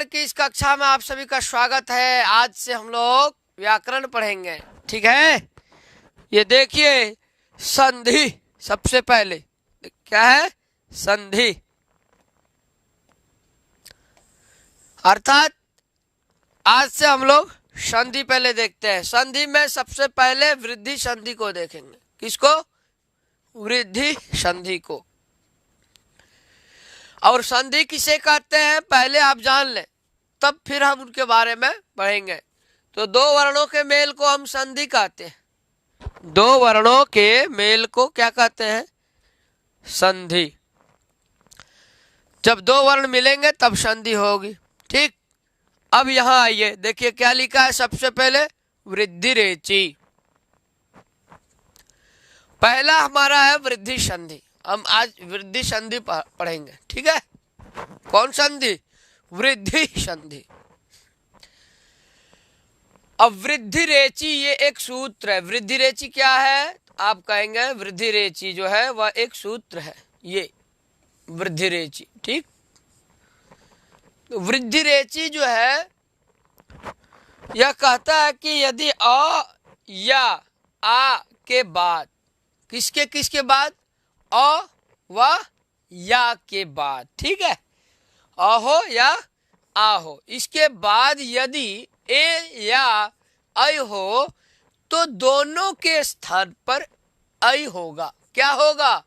व्याकरण की इस कक्षा में आप सभी का स्वागत है। आज से हम लोग व्याकरण पढ़ेंगे, ठीक है। ये देखिए संधि, सबसे पहले क्या है? संधि अर्थात आज से हम लोग संधि पहले देखते हैं। संधि में सबसे पहले वृद्धि संधि को देखेंगे। किसको? वृद्धि संधि को। और संधि किसे कहते हैं पहले आप जान लें, तब फिर हम उनके बारे में पढ़ेंगे। तो दो वर्णों के मेल को हम संधि कहते हैं। दो वर्णों के मेल को क्या कहते हैं? संधि। जब दो वर्ण मिलेंगे तब संधि होगी, ठीक। अब यहां आइए, देखिए क्या लिखा है। सबसे पहले वृद्धि रेचि, पहला हमारा है वृद्धि संधि। हम आज वृद्धि संधि पढ़ेंगे, ठीक है। कौन संधि? वृद्धि संधि। अब वृद्धि रेचि ये एक सूत्र है। वृद्धि रेचि क्या है? आप कहेंगे वृद्धि रेचि जो है वह एक सूत्र है। ये वृद्धि रेचि, ठीक। वृद्धि रेचि जो है यह कहता है कि यदि अ या आ के बाद, किसके बाद? अ व या के बाद, ठीक है। अ हो या आ हो, इसके बाद यदि ए या ऐ हो तो दोनों के स्थान पर ऐ होगा। क्या होगा?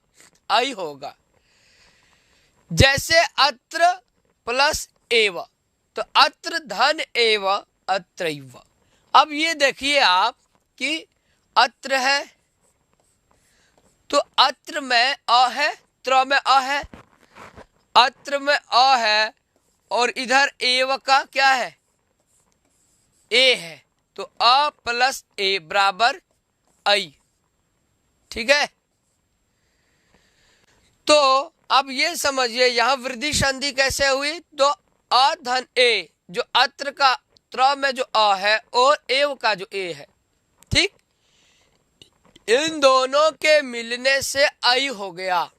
ऐ होगा। जैसे अत्र प्लस एव, तो अत्र धन एव अत्रैव। अब ये देखिए आप कि अत्र है तो अत्र में अ है, त्र में अ है, अत्र में अ है और इधर एव का क्या है? ए है। तो अ प्लस ए बराबर ऐ, ठीक है। तो अब ये समझिए यहां वृद्धि संधि कैसे हुई। तो अ धन ए, जो अत्र का त्र में जो अ है और एव का जो ए है, ठीक, इन दोनों के मिलने से ऐ हो गया।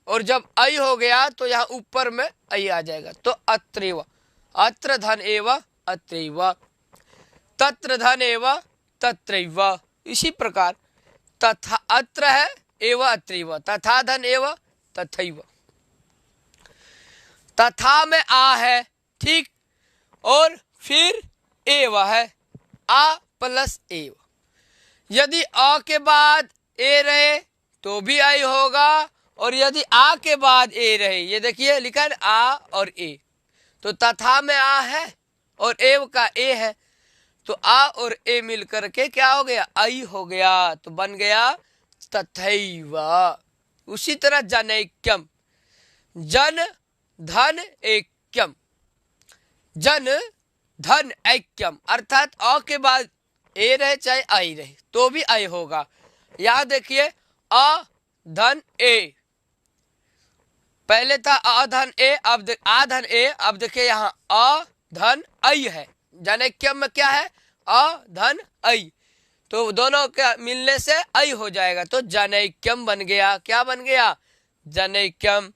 और जब ऐ हो गया तो यहाँ ऊपर में ऐ आ जाएगा। तो अत्रैव, अत्र धन एव अत्रैव, तत्र धन एव तत्रैव। इसी प्रकार तथा अत्र है एव अत्रैव, तथा धन एव तथैव। तथा में आ है, ठीक, और फिर एव है, आ प्लस एव। यदि अ के बाद ए रहे तो भी ऐ होगा, और यदि आ के बाद ए रहे, ये देखिए लिखा है आ और ए, तो तथा में आ है और एव का ए है, तो आ और ए मिलकर के क्या हो गया? ऐ हो गया। तो बन गया तथैव। उसी तरह जनैक्यम, जन धन ऐक्यम, जन धन ऐक्यम, अर्थात अ के बाद ए रहे चाहे आई रहे तो भी ऐ होगा। यहां देखिए अ धन ए, पहले था अ धन ए, अब आ धन ए, अब देखिए यहाँ अ धन ऐ है। जनैक्यम में क्या है? अ धन ऐ, तो दोनों के मिलने से ऐ हो जाएगा। तो जनैक्यम बन गया। क्या बन गया? जनैक्यम।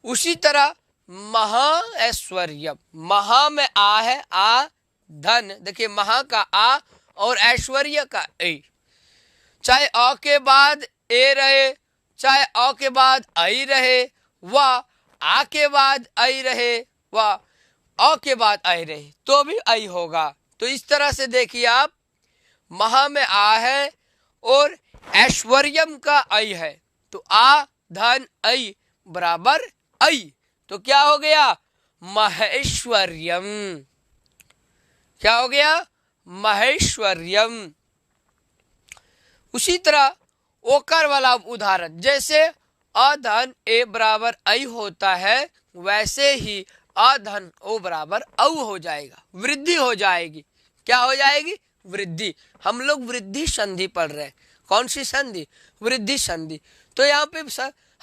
उसी तरह महाऐश्वर्यम, महा में आ है, आ धन, देखिए महा का आ और ऐश्वर्य का ए, चाहे अ के बाद ए रहे चाहे अ के बाद ऐ रहे, व आ के बाद ऐ रहे, व अ के बाद ऐ रहे तो भी ऐ होगा। तो इस तरह से देखिए आप, महा में आ है और ऐश्वर्यम का ऐ है, तो आ धन ऐ बराबर ऐ, तो क्या हो गया? महेश्वर्यम। क्या हो गया? महेश्वर्यम। उसी तरह ओकर वाला उदाहरण, जैसे अधन ए बराबर ऐ होता है, वैसे ही अधन ओ बराबर औ हो जाएगा, वृद्धि हो जाएगी। क्या हो जाएगी? वृद्धि। हम लोग वृद्धि संधि पढ़ रहे हैं। कौन सी संधि? वृद्धि संधि। तो यहाँ पे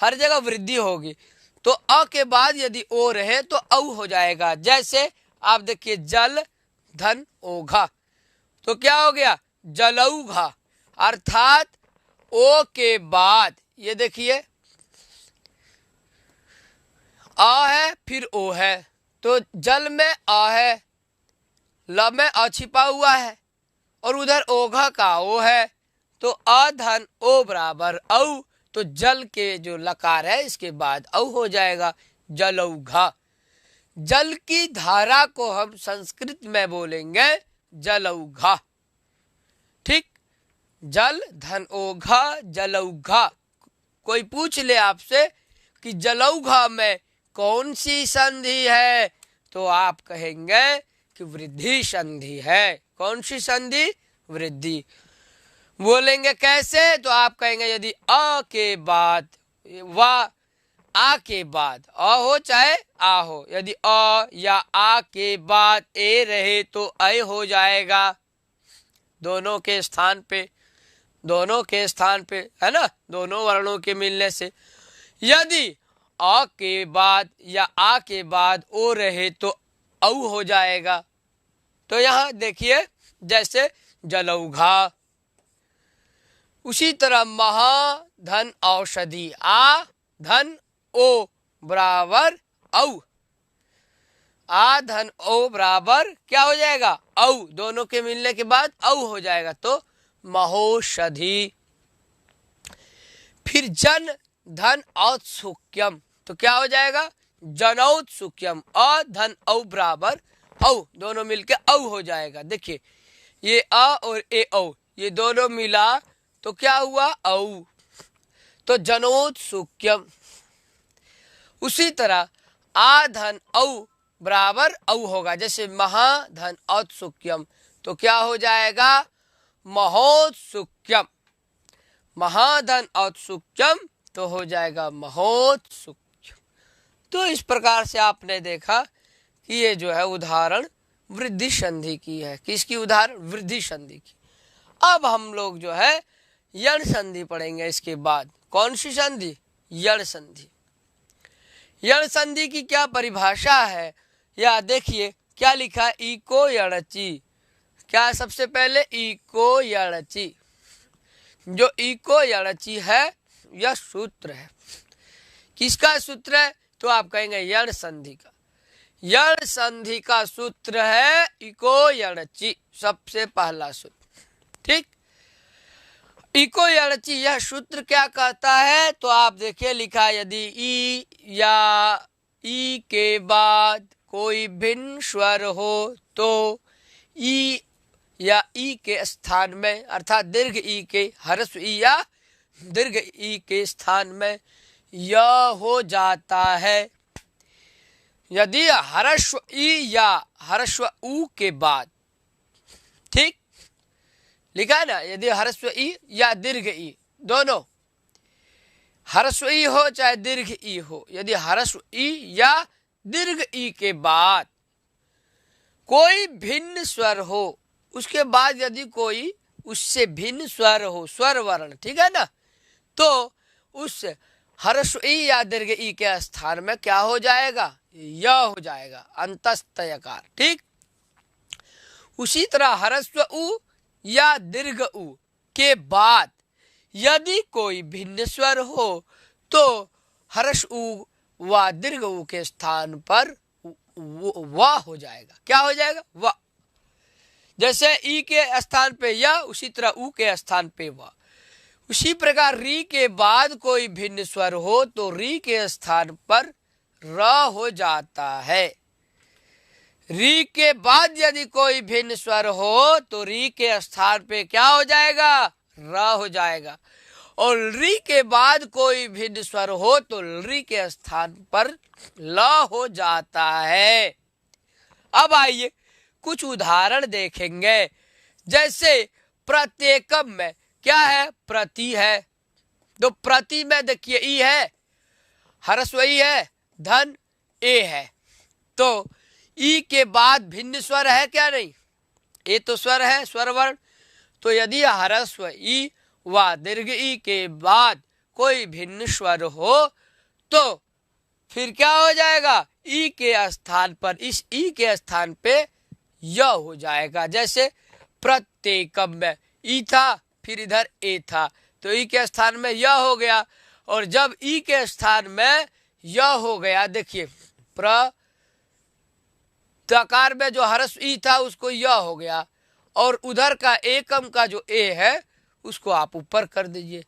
हर जगह वृद्धि होगी। तो अ के बाद यदि ओ रहे तो औ हो जाएगा। जैसे आप देखिए जल धन ओघा, तो क्या हो गया? जलौघा। अर्थात ओ के बाद, ये देखिए अ है फिर ओ है, तो जल में अ है, ल में अ छिपा हुआ है और उधर ओघ का ओ है, तो अ धन ओ बराबर औ, तो जल के जो लकार है इसके बाद औ हो जाएगा, जलौघा। जल की धारा को हम संस्कृत में बोलेंगे जलौघा। ठीक, जल धन ओघा, जलौघा। कोई पूछ ले आपसे कि जलौघा में कौन सी संधि है, तो आप कहेंगे कि वृद्धि संधि है। कौन सी संधि? वृद्धि। बोलेंगे कैसे, तो आप कहेंगे यदि अ के बाद व आ के बाद अ हो चाहे आ हो, यदि अ या आ के बाद ए रहे तो ऐ हो जाएगा। दोनों के स्थान पे, दोनों के स्थान पे, है ना, दोनों वर्णों के मिलने से। यदि अ के बाद या आ के बाद ओ रहे तो औ हो जाएगा। तो यहां देखिए जैसे जलौघा। उसी तरह महा धन औषधि, आ धन ओ बराबर औ, आ धन ओ बराबर क्या हो जाएगा? औ। दोनों के मिलने के बाद औ हो जाएगा, तो महोषधि। फिर जन धन औत्सुक्यम, तो क्या हो जाएगा? जनौत्सुक्यम। अ धन औ बराबर औ, दोनों मिलके औ हो जाएगा। देखिए ये अ और ए औ, ये दोनों मिला तो क्या हुआ? औ। तो जनोत्सुक्यम। उसी तरह आ धन औ बराबर औ होगा, जैसे महाधन औत्सुक्यम, तो क्या हो जाएगा? महोत्सुक्यम। महाधन औत्सुक्यम तो हो जाएगा महोत्सुक्यम। तो इस प्रकार से आपने देखा कि ये जो है उदाहरण वृद्धि संधि की है। किसकी उदाहरण? वृद्धि संधि की। अब हम लोग जो है यण संधि पढ़ेंगे इसके बाद। कौन सी संधि? यण संधि। यण संधि की क्या परिभाषा है, या देखिए क्या लिखा? इको यणचि। क्या सबसे पहले? इको यणचि। जो इको यणचि है यह सूत्र है। किसका सूत्र है? तो आप कहेंगे यण संधि का। यण संधि का सूत्र है इको यणचि, सबसे पहला सूत्र। ठीक, इको यणचि यह सूत्र क्या कहता है, तो आप देखिए लिखा, यदि ई या ई के बाद कोई भिन्न स्वर हो तो ई या ई के स्थान में, अर्थात दीर्घ ई के, ह्रस्व ई या दीर्घ ई के स्थान में य हो जाता है। यदि ह्रस्व ई या ह्रस्व ऊ के बाद, ठीक लिखा है ना, यदि ह्रस्व ई या दीर्घ ई, दोनों ह्रस्व ई हो चाहे दीर्घ ई हो, यदि ह्रस्व ई या दीर्घ ई के बाद कोई भिन्न स्वर हो, उसके बाद यदि कोई उससे भिन्न स्वर हो, स्वर वर्ण, ठीक है ना, तो उस ह्रस्व ई या दीर्घ ई के स्थान में क्या हो जाएगा? य हो जाएगा, अंतस्थ यकार। ठीक, उसी तरह ह्रस्व उ या दीर्घ उ के बाद यदि कोई भिन्न स्वर हो तो ह्रस्व उ व दीर्घ उ के स्थान पर व हो जाएगा। क्या हो जाएगा? व। जैसे ई के स्थान पे य, उसी तरह उ के स्थान पे व। उसी प्रकार री के बाद कोई भिन्न स्वर हो तो री के स्थान पर र हो जाता है। री के बाद यदि कोई भिन्न स्वर हो तो री के स्थान पे क्या हो जाएगा? र हो जाएगा। और री के बाद कोई भिन्न स्वर हो तो री के स्थान पर ल हो जाता है। अब आइए कुछ उदाहरण देखेंगे। जैसे प्रत्येकम में क्या है? प्रति है। तो प्रति में देखिए ई है, ह्रस्व ई है, धन ए है, तो ई के बाद भिन्न स्वर है क्या? नहीं, ए तो स्वर है, स्वर वर्ण। तो यदि ह्रस्व ई व दीर्घ ई के बाद कोई भिन्न स्वर हो तो फिर क्या हो जाएगा? ई के स्थान पर, इस ई के स्थान पे य हो जाएगा। जैसे प्रत्येकम में ई था, फिर इधर ए था, तो ई के स्थान में य हो गया। और जब ई के स्थान में य हो गया, देखिए तकार में जो हर्ष ई था उसको य हो गया, और उधर का एकम का जो ए है उसको आप ऊपर कर दीजिए,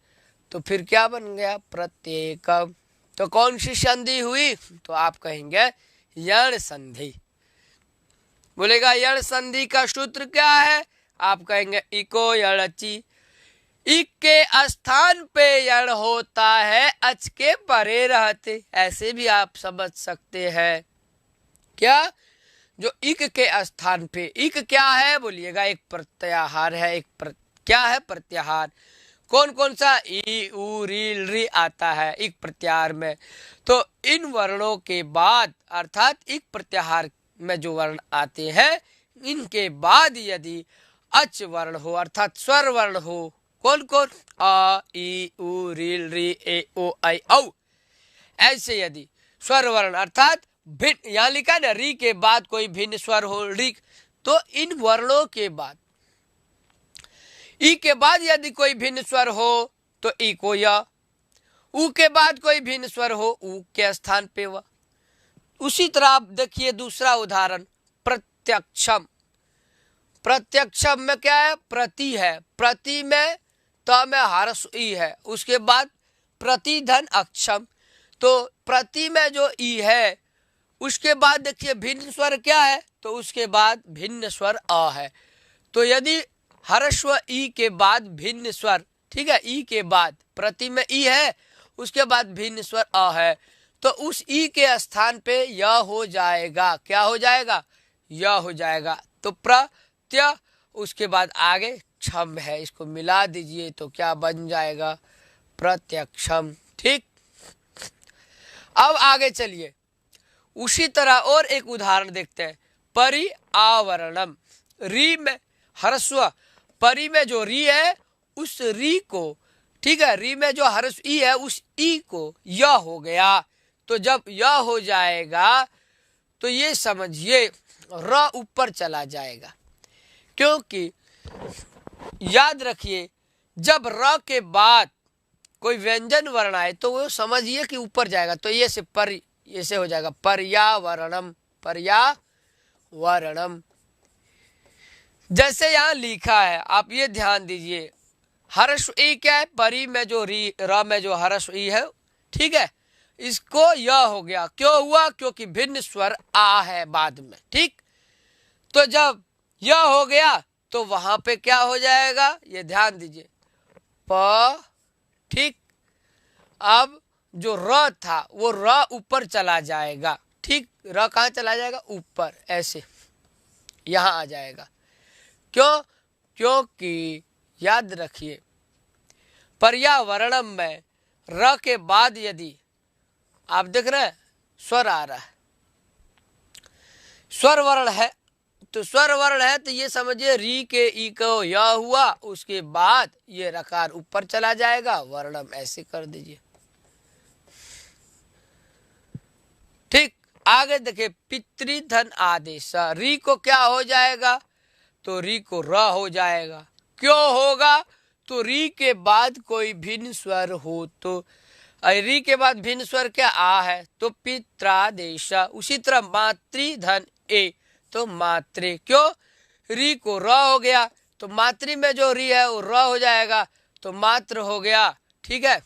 तो फिर क्या बन गया? प्रत्येकम। तो कौन सी संधि हुई? तो आप कहेंगे यण संधि। बोलेगा यण संधि का सूत्र क्या है? आप कहेंगे इको यणचि। इक के स्थान पे यण होता है, अच के परे रहते, ऐसे भी आप समझ सकते हैं। क्या? जो इक के स्थान पे, इक क्या है बोलिएगा? एक प्रत्याहार है। क्या है? प्रत्याहार। कौन कौन सा? ई, उ, री, री आता है इक प्रत्याहार में। तो इन वर्णों के बाद, अर्थात इक प्रत्याहार में जो वर्ण आते हैं, इनके बाद यदि अच वर्ण हो, अर्थात स्वर वर्ण हो, कौन कौन? आ, ई, उ, री, री, ए, ओ, आई, औ, ऐसे यदि स्वर वर्ण अर्थात भिन्न, यहां लिखा है ना री के बाद कोई भिन्न स्वर हो, री, तो इन वर्णों के बाद, ई के बाद यदि कोई भिन्न स्वर हो तो ई को या, उ के बाद कोई भिन्न स्वर हो उ के स्थान पे व। उसी तरह आप देखिए दूसरा उदाहरण, प्रत्यक्षम। प्रत्यक्षम में क्या है? प्रति है। प्रति में त में हर्ष ई है, उसके बाद प्रतिधन अक्षम। तो प्रति में जो ई है उसके बाद देखिए भिन्न स्वर क्या है? तो उसके बाद भिन्न स्वर अ है। तो यदि हर्स्व ई के बाद भिन्न स्वर, ठीक है, ई के बाद प्रति में ई है, उसके बाद भिन्न स्वर अ है, तो उस ई के स्थान पे य हो जाएगा। क्या हो जाएगा? य हो जाएगा। तो प्रत्य, उसके बाद आगे क्षम है, इसको मिला दीजिए तो क्या बन जाएगा? प्रत्यक्षम। ठीक, अब आगे चलिए, उसी तरह और एक उदाहरण देखते हैं। परिआवरणम। री में हर्स्व, परि में जो री है उस री को, ठीक है, री में जो हर्ष ई है उस ई को य हो गया। तो जब य हो जाएगा तो ये समझिए र ऊपर चला जाएगा, क्योंकि याद रखिए जब र के बाद कोई व्यंजन वर्ण आए तो वो समझिए कि ऊपर जाएगा। तो ये से परि, ये से हो जाएगा पर्यावरणम। पर्यावरणम। जैसे यहाँ लिखा है, आप ये ध्यान दीजिए, हर्ष ई क्या है? परि में जो री, र में जो हर्ष ई है, ठीक है, इसको य हो गया। क्यों हुआ? क्योंकि भिन्न स्वर आ है बाद में। ठीक, तो जब य हो गया तो वहां पे क्या हो जाएगा? ये ध्यान दीजिए, प। ठीक, अब जो र था वो र ऊपर चला जाएगा। ठीक, र कहाँ चला जाएगा? ऊपर, ऐसे यहां आ जाएगा। क्यों? क्योंकि याद रखिए पर्यावरणम में र के बाद यदि आप देख रहे हैं स्वर आ रहा है, स्वर वर्ण है, तो स्वर वर्ण है तो ये समझिए री के ई को य हुआ, उसके बाद ये रकार ऊपर चला जाएगा, वर्णम ऐसे कर दीजिए। ठीक, आगे देखिए, पितृधन आदेश। री को क्या हो जाएगा? तो री को र हो जाएगा। क्यों होगा? तो री के बाद कोई भिन्न स्वर हो, तो री के बाद भिन्न स्वर क्या? आ है, तो पित्रादेश। उसी तरह मातृधन ए, तो मातृ। क्यों? री को र हो गया, तो मातृ में जो री है वो र हो जाएगा, तो मात्र हो गया। ठीक है,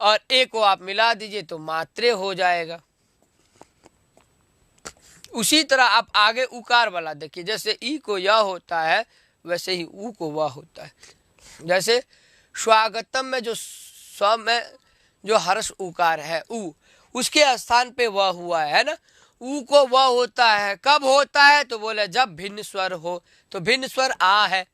और ए को आप मिला दीजिए तो मात्रे हो जाएगा। उसी तरह आप आगे उकार वाला देखिए, जैसे ई को य होता है वैसे ही ऊ को व होता है। जैसे स्वागतम में जो स्व में जो हर्ष उकार है ऊ, उसके स्थान पे वह हुआ है ना, ऊ को वह होता है। कब होता है? तो बोले जब भिन्न स्वर हो। तो भिन्न स्वर आ है,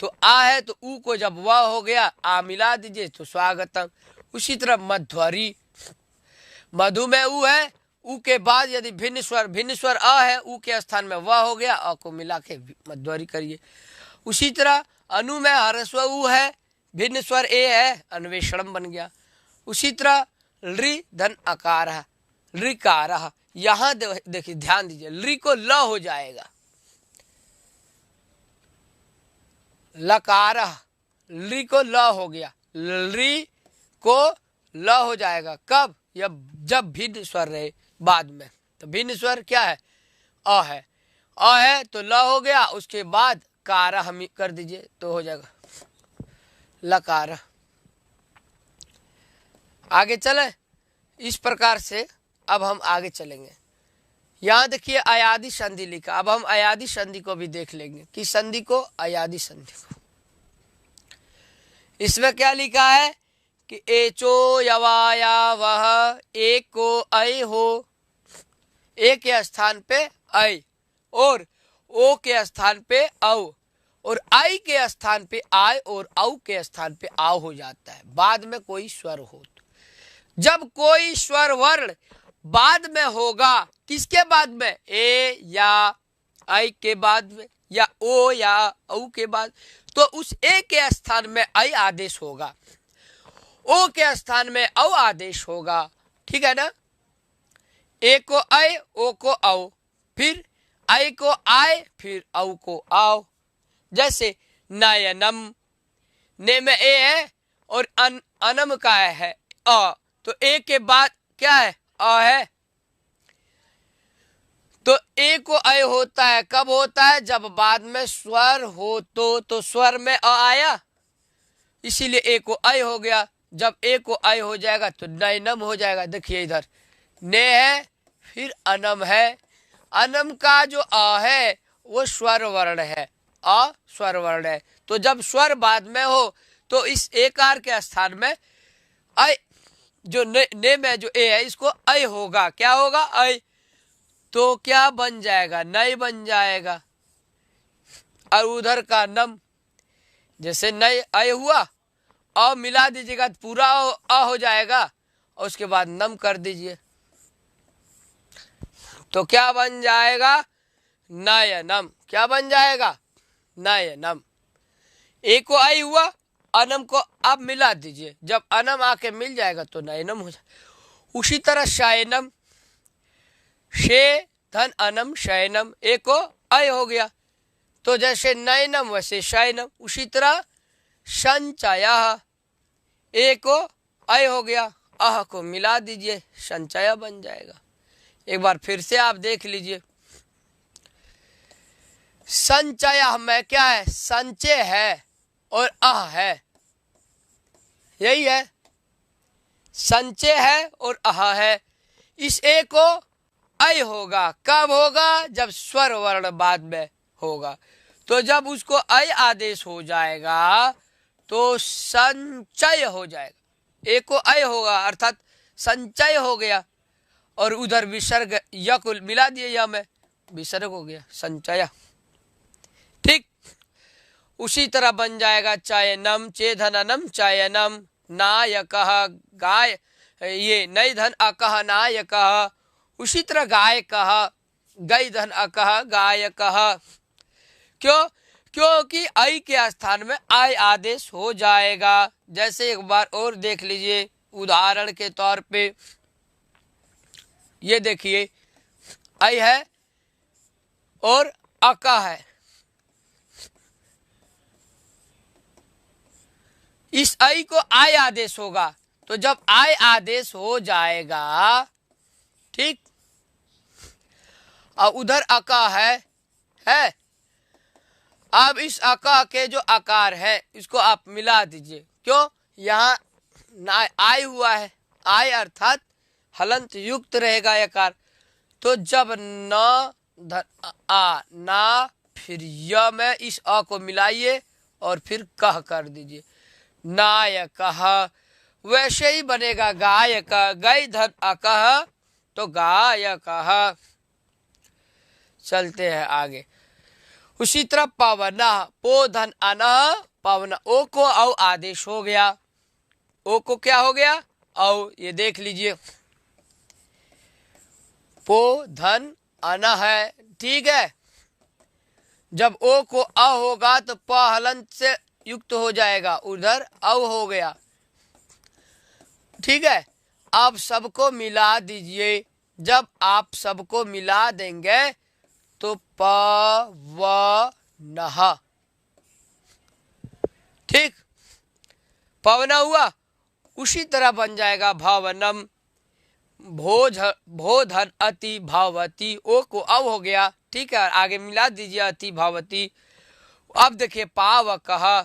तो आ है तो ऊ को जब वह हो गया आ मिला दीजिए तो स्वागतम। उसी तरह मध्वरी, मधु में ऊ है, ऊ के बाद यदि भिन्न स्वर अ है, ऊ के स्थान में वह हो गया, अ को मिला के मध्वरी करिए। उसी तरह अनु में हर्स्व ऊ है, भिन्न स्वर ए है, अन्वेषणम बन गया। उसी तरह लृ धन अकार है, लृकार। यहाँ देखिए ध्यान दीजिए, लृ को ल हो जाएगा, लकार, लृ को ल हो गया, लृ को ल हो जाएगा। कब? जब भिन्न स्वर रहे बाद में। तो भिन्न स्वर क्या है? अ है तो ल हो गया, उसके बाद कार हम कर दीजिए तो हो जाएगा लकार। आगे चले इस प्रकार से। अब हम आगे चलेंगे। यहाँ देखिए अयादी संधि लिखा। अब हम अयादी संधि को भी देख लेंगे। किस संधि को? अयादी संधि को। इसमें क्या लिखा है कि एचो यवाया वह एक को अय हो, ए के स्थान पे अय और ओ के स्थान पे औ और आई के स्थान पे आय और औ के स्थान पे आव हो जाता है बाद में कोई स्वर हो तो। जब कोई स्वर वर्ण बाद में होगा, किसके बाद में? ए या आई के बाद में या ओ या औ के बाद, तो उस ए के स्थान में आई आदेश होगा, ओ के स्थान में औ आदेश होगा। ठीक है ना? ए को अय, ओ को औ, फिर आई को आय, फिर औ को आओ। जैसे नयनम, ने में ए है और अनम का है अ, तो ए के बाद क्या है? अ है। तो ए को अय होता है कब होता है? जब बाद में स्वर हो तो स्वर में अ आया, इसीलिए ए को अय हो गया। जब ए को अय हो जाएगा तो नयनम हो जाएगा। देखिए इधर ने है, फिर अनम है। अनम का जो अ है वो स्वर वर्ण है, अ स्वर वर्ण है। तो जब स्वर बाद में हो तो इस एकार के स्थान में अय, जो ने में जो ए है इसको अय होगा। क्या होगा? अय। तो क्या बन जाएगा? नय बन जाएगा। और उधर का नम, जैसे नय अय हुआ, अ मिला दीजिएगा तो पूरा अ हो जाएगा और उसके बाद नम कर दीजिए तो क्या बन जाएगा? नयनम। क्या बन जाएगा? नयनम। ए को आई हुआ, अनम को आप मिला दीजिए, जब अनम आके मिल जाएगा तो नयनम हो जाएगा। उसी तरह शयनम, शे धन अनम शयनम, ए को अय हो गया तो जैसे नयनम वैसे शयनम। उसी तरह संचय, ए को अय हो गया, अह को मिला दीजिए, संचय बन जाएगा। एक बार फिर से आप देख लीजिए। संचय में क्या है? संचय है और अह है, यही है। संचय है और अह है। इस ए को अय होगा कब होगा? जब स्वर वर्ण बाद में होगा। तो जब उसको अय आदेश हो जाएगा तो संचय हो जाएगा। ए को अय होगा अर्थात संचय हो गया और उधर विसर्ग य को मिला दिए, या में विसर्ग हो गया, संचय। ठीक उसी तरह बन जाएगा चयनम, चेधननम चयनम, नायकः गाय, ये नई धन अकह नायकः। उसी तरह गायकः, गई धन अकह गायकः। क्यों? क्योंकि आई के स्थान में आय आदेश हो जाएगा। जैसे एक बार और देख लीजिए उदाहरण के तौर पे। ये देखिए आई है और अका है। इस आई को आय आदेश होगा तो जब आय आदेश हो जाएगा, ठीक, और उधर अका है। अब इस अका के जो आकार है इसको आप मिला दीजिए। क्यों? यहाँ ना आय हुआ है, आय अर्थात हलंत युक्त रहेगा आकार। तो जब न धन आ ना, फिर य में इस अ को मिलाइए और फिर कह कर दीजिए, नायकः। वैसे ही बनेगा गायक, गई धन अकह तो गायकः। चलते हैं आगे। उसी तरह पवना, पो धन अनः पवना, ओ को औ आदेश हो गया। ओ को क्या हो गया? औ। ये देख लीजिए पो धन अनः है, ठीक है। जब ओ को अ होगा तो प हलंत से युक्त हो जाएगा, उधर औ हो गया, ठीक है। अब सबको मिला दीजिए। जब आप सबको मिला देंगे तो पवनः, ठीक, पवना हुआ। उसी तरह बन जाएगा भवनम, भो धन अति भावती, ओ को अव हो गया, ठीक है, आगे मिला दीजिए अति भावती। अब देखिए पावकः,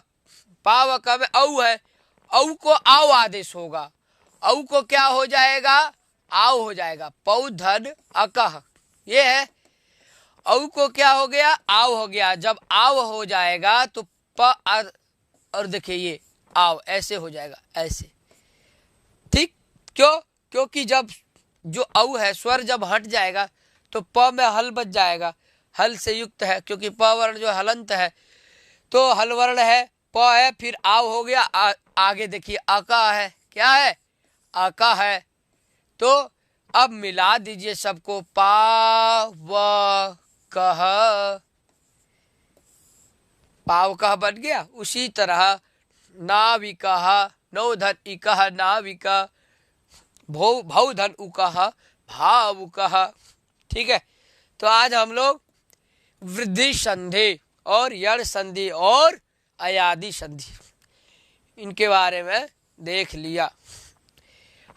पावकः में औ है, औ को आव आदेश होगा, औ को क्या हो जाएगा, आव हो जाएगा, पौ धन अकह, ये है, औ को क्या हो गया, आव हो गया। जब आव हो जाएगा तो प और देखिए ये आव ऐसे हो जाएगा, ऐसे, ठीक, क्यों, क्योंकि जब जो औ है स्वर जब हट जाएगा तो प में हल बच जाएगा, हल से युक्त है, क्योंकि प वर्ण जो हलंत है तो हल वर्ण है, प है, फिर आव हो गया, आगे देखिए अका है, क्या है, अका है। तो अब मिला दीजिए सबको, पावकः, पावकः बन गया। उसी तरह नाविकः, नौ धन इकः नाविका, भौ धन उकः भावुकः, ठीक है। तो आज हम लोग वृद्धि संधि और यण संधि और अयादि संधि इनके बारे में देख लिया।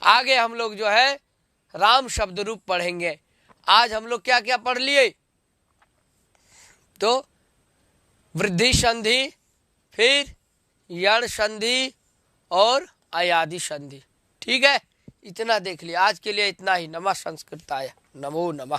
आगे हम लोग जो है राम शब्द रूप पढ़ेंगे। आज हम लोग क्या क्या पढ़ लिए, तो वृद्धि संधि, फिर यण संधि और अयादि संधि, ठीक है, इतना देख लिया। आज के लिए इतना ही। नमः संस्कृताय, नमो नमः।